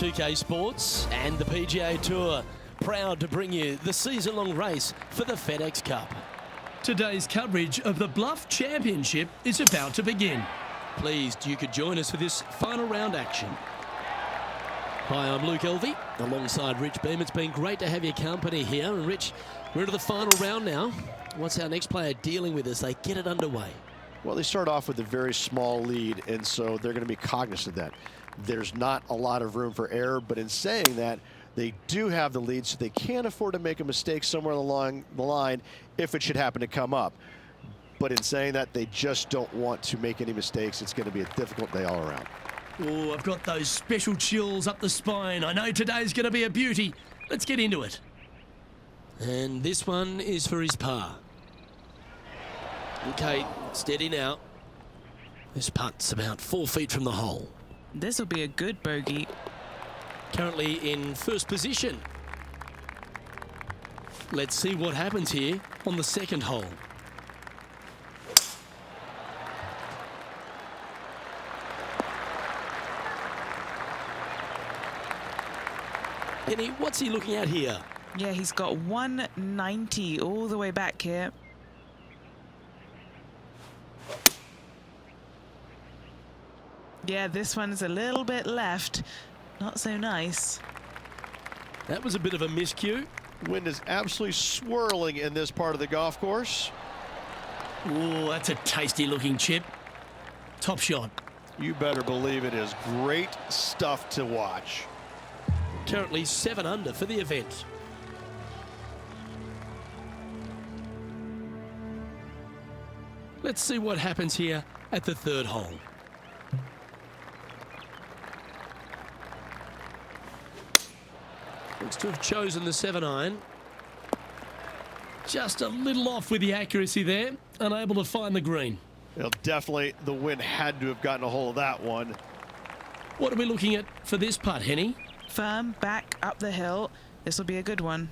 2K Sports and the PGA Tour, proud to bring you the season-long race for the FedEx Cup. Today's coverage of the Bluff Championship is about to begin. Pleased you could join us for this final round action. Hi, I'm Luke Elvey, alongside Rich Beam. It's been great to have your company here. And Rich, we're into the final round now. What's our next player dealing with as they get it underway? Well, they start off with a very small lead, and so they're going to be cognizant of that. There's not a lot of room for error, but in saying that, they do have the lead, so they can't afford to make a mistake somewhere along the line if it should happen to come up. But in saying that, they just don't want to make any mistakes. It's going to be a difficult day all around. Oh, I've got those special chills up the spine. I know today's going to be a beauty. Let's get into it. And this one is for his par. Okay, steady now. This putt's about 4 feet from the hole. This will be a good bogey. Currently in first position. Let's see what happens here on the second hole. Penny, what's he looking at here? Yeah, he's got 190 all the way back here. Yeah, this one's a little bit left. Not so nice. That was a bit of a miscue. Wind is absolutely swirling in this part of the golf course. Oh, that's a tasty looking chip. Top shot. You better believe it is great stuff to watch. Currently 7 under for the event. Let's see what happens here at the third hole. Looks to have chosen the 7-iron. Just a little off with the accuracy there, unable to find the green. Well, definitely the wind had to have gotten a hold of that one. What are we looking at for this putt, Henny? Firm back up the hill. This will be a good one.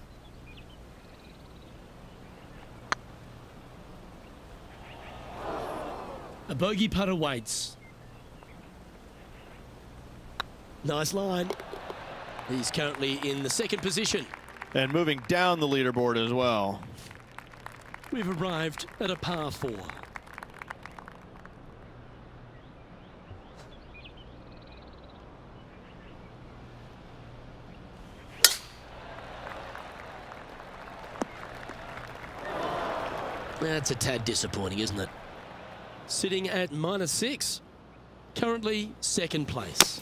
A bogey putt awaits. Nice line. He's currently in the second position. And moving down the leaderboard as well. We've arrived at a par 4. That's a tad disappointing, isn't it? Sitting at -6. Currently second place.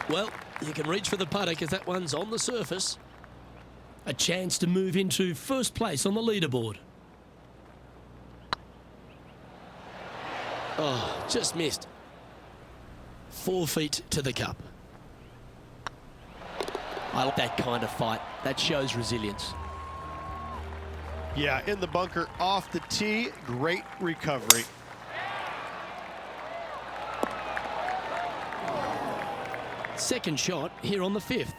Well, you can reach for the putter because that one's on the surface. A chance to move into first place on the leaderboard. Oh, just missed. 4 feet to the cup. I like that kind of fight. That shows resilience. Yeah, in the bunker off the tee, great recovery. Second shot here on the 5th.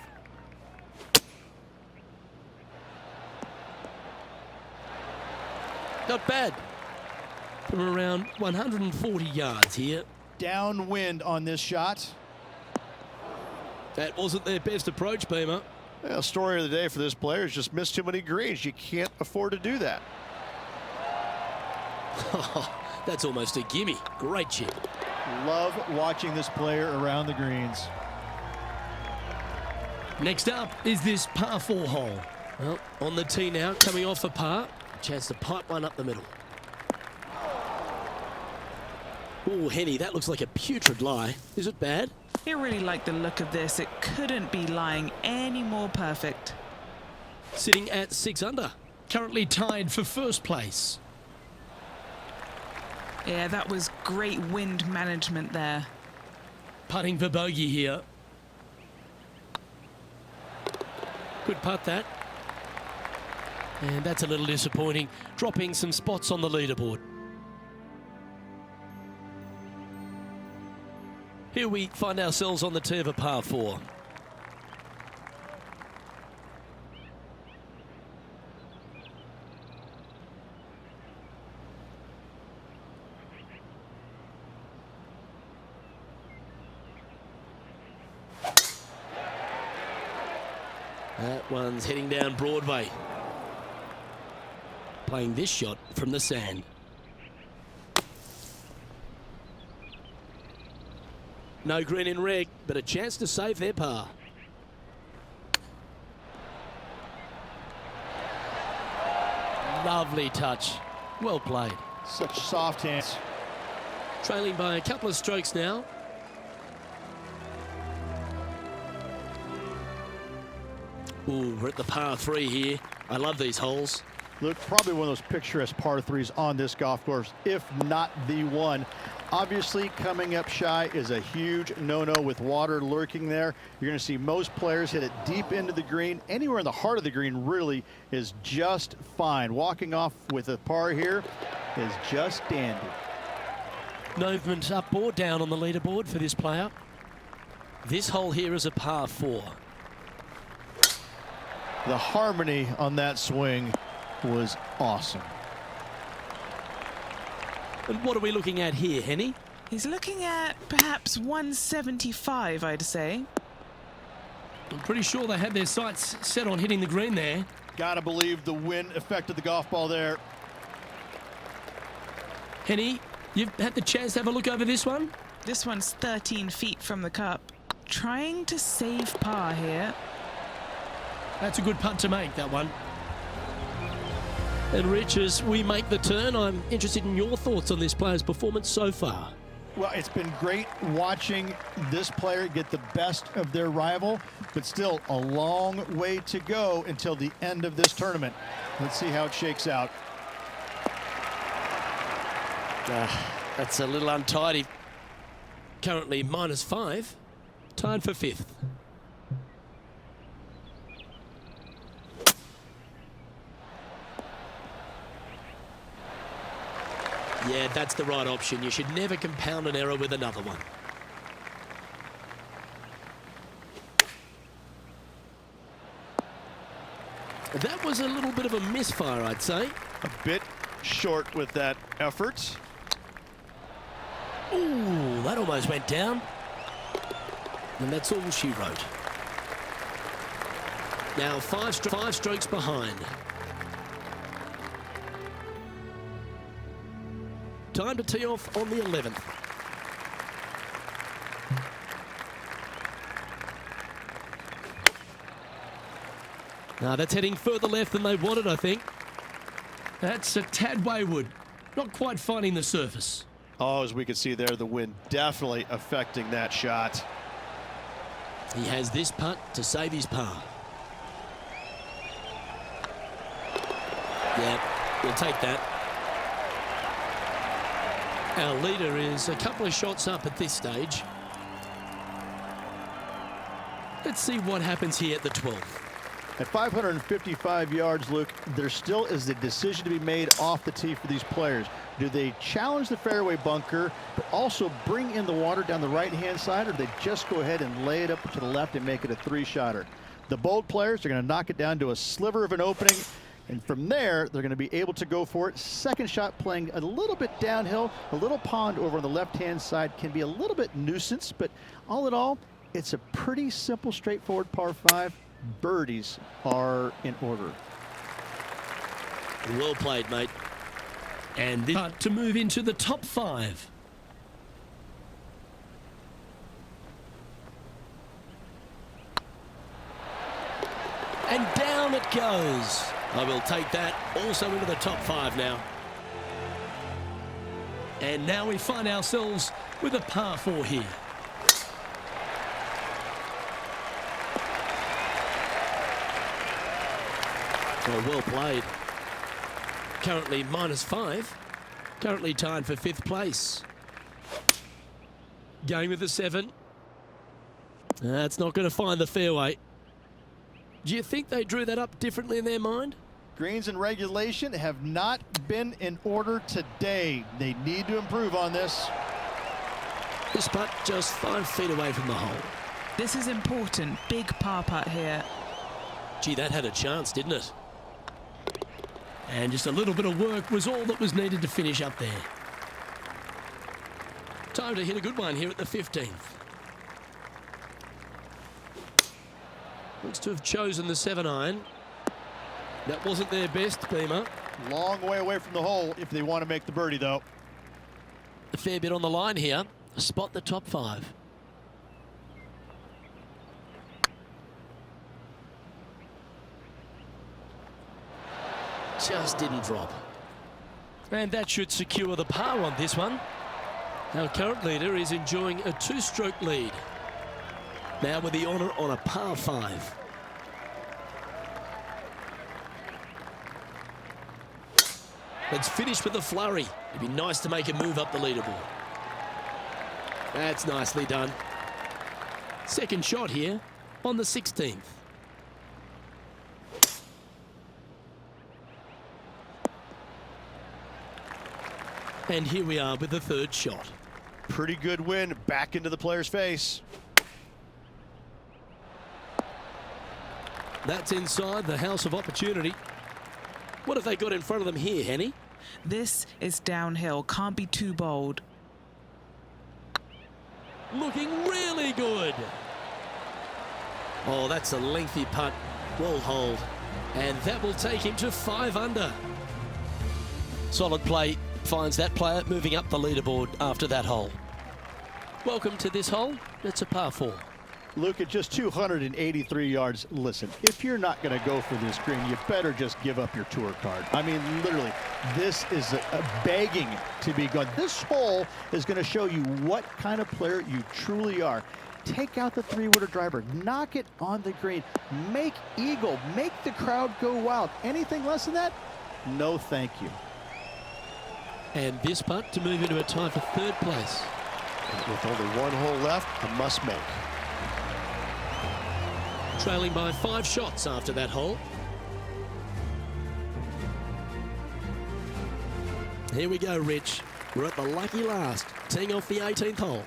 Not bad. From around 140 yards here. Downwind on this shot. That wasn't their best approach, Beamer. Well, story of the day for this player is just missed too many greens. You can't afford to do that. That's almost a gimme. Great chip. Love watching this player around the greens. Next up is this par 4 hole. Well, on the tee now, coming off a par. Chance to pipe one up the middle. Oh, Henny, that looks like a putrid lie. Is it bad? I really like the look of this. It couldn't be lying any more perfect. Sitting at 6 under. Currently tied for first place. Yeah, that was great wind management there. Putting for bogey here. Good putt, that. And that's a little disappointing, dropping some spots on the leaderboard. Here we find ourselves on the tee of a par 4. That one's heading down Broadway. Playing this shot from the sand. No green in red, but a chance to save their par. Lovely touch. Well played. Such soft hands. Trailing by a couple of strokes now. Ooh, we're at the par 3 here. I love these holes. Look, probably one of those picturesque par 3s on this golf course, if not the one. Obviously, coming up shy is a huge no-no with water lurking there. You're going to see most players hit it deep into the green. Anywhere in the heart of the green really is just fine. Walking off with a par here is just dandy. No movement up or down on the leaderboard for this player. This hole here is a par 4. The harmony on that swing was awesome. And what are we looking at here, Henny? He's looking at perhaps 175, I'd say. I'm pretty sure they had their sights set on hitting the green there. Gotta believe the wind affected the golf ball there. Henny, you've had the chance to have a look over this one? This one's 13 feet from the cup. Trying to save par here. That's a good putt to make, that one. And Rich, as we make the turn, I'm interested in your thoughts on this player's performance so far. Well, it's been great watching this player get the best of their rival, but still a long way to go until the end of this tournament. Let's see how it shakes out. That's a little untidy. Currently -5, tied for 5th. Yeah, that's the right option. You should never compound an error with another one. That was a little bit of a misfire, I'd say. A bit short with that effort. Ooh, that almost went down. And that's all she wrote. Now five strokes behind. Time to tee off on the 11th. Now that's heading further left than they wanted, I think. That's a tad wayward. Not quite finding the surface. Oh, as we can see there, the wind definitely affecting that shot. He has this putt to save his par. Yeah, we'll take that. Our leader is a couple of shots up at this stage. Let's see what happens here at the 12th. At 555 yards, Luke, there still is a decision to be made off the tee for these players. Do they challenge the fairway bunker, but also bring in the water down the right-hand side, or do they just go ahead and lay it up to the left and make it a 3-shotter? The bold players are going to knock it down to a sliver of an opening, and from there, they're going to be able to go for it. Second shot playing a little bit downhill. A little pond over on the left-hand side can be a little bit nuisance, but all in all, it's a pretty simple, straightforward par 5. Birdies are in order. Well played, mate. And this to move into the top 5. And down it goes. I will take that also into the top 5 now. And now we find ourselves with a par 4 here. Well played. Currently -5. Currently tied for 5th place. Going with the 7. That's not going to find the fairway. Do you think they drew that up differently in their mind? Greens and regulation have not been in order today. They need to improve on this. This putt just 5 feet away from the hole. This is important. Big par putt here. Gee, that had a chance, didn't it? And just a little bit of work was all that was needed to finish up there. Time to hit a good one here at the 15th. Looks to have chosen the 7-iron. That wasn't their best, Beamer. Long way away from the hole if they want to make the birdie, though. A fair bit on the line here. Spot the top 5. Just didn't drop. And that should secure the par on this one. Our current leader is enjoying a 2-stroke lead. Now with the honour on a par 5. Let's finish with a flurry. It'd be nice to make a move up the leaderboard. That's nicely done. Second shot here on the 16th. And here we are with the third shot. Pretty good win back into the player's face. That's inside the house of opportunity. What have they got in front of them here, Henny? This is downhill. Can't be too bold. Looking really good. Oh, that's a lengthy putt. Well holed. And that will take him to 5 under. Solid play finds that player moving up the leaderboard after that hole. Welcome to this hole. It's a par 4. Luke, at just 283 yards, listen, if you're not going to go for this green, you better just give up your tour card. I mean, literally, this is a begging to be gone. This hole is going to show you what kind of player you truly are. Take out the 3-wooder driver, knock it on the green, make eagle, make the crowd go wild. Anything less than that? No, thank you. And this putt to move into a tie for 3rd place. With only 1 hole left, a must make. Trailing by 5 shots after that hole. Here we go, Rich. We're at the lucky last, teeing off the 18th hole.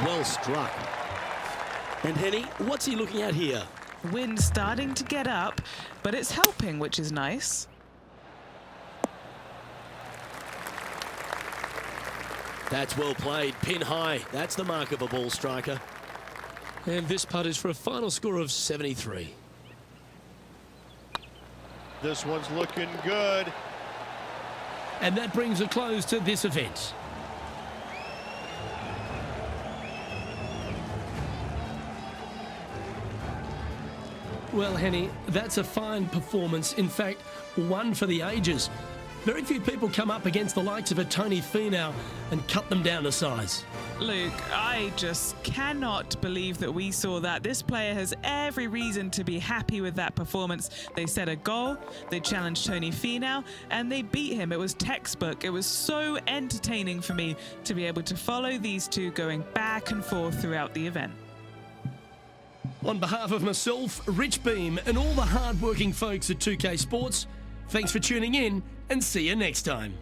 Well struck. And Henny, what's he looking at here? Wind starting to get up, but it's helping, which is nice. That's well played, pin high. That's the mark of a ball striker. And this putt is for a final score of 73. This one's looking good. And that brings a close to this event. Well, Henny, that's a fine performance. In fact, one for the ages. Very few people come up against the likes of a Tony Finau and cut them down to size. Luke, I just cannot believe that we saw that. This player has every reason to be happy with that performance. They set a goal, they challenged Tony Finau, and they beat him. It was textbook. It was so entertaining for me to be able to follow these two going back and forth throughout the event. On behalf of myself, Rich Beam, and all the hard-working folks at 2K Sports, thanks for tuning in, and see you next time.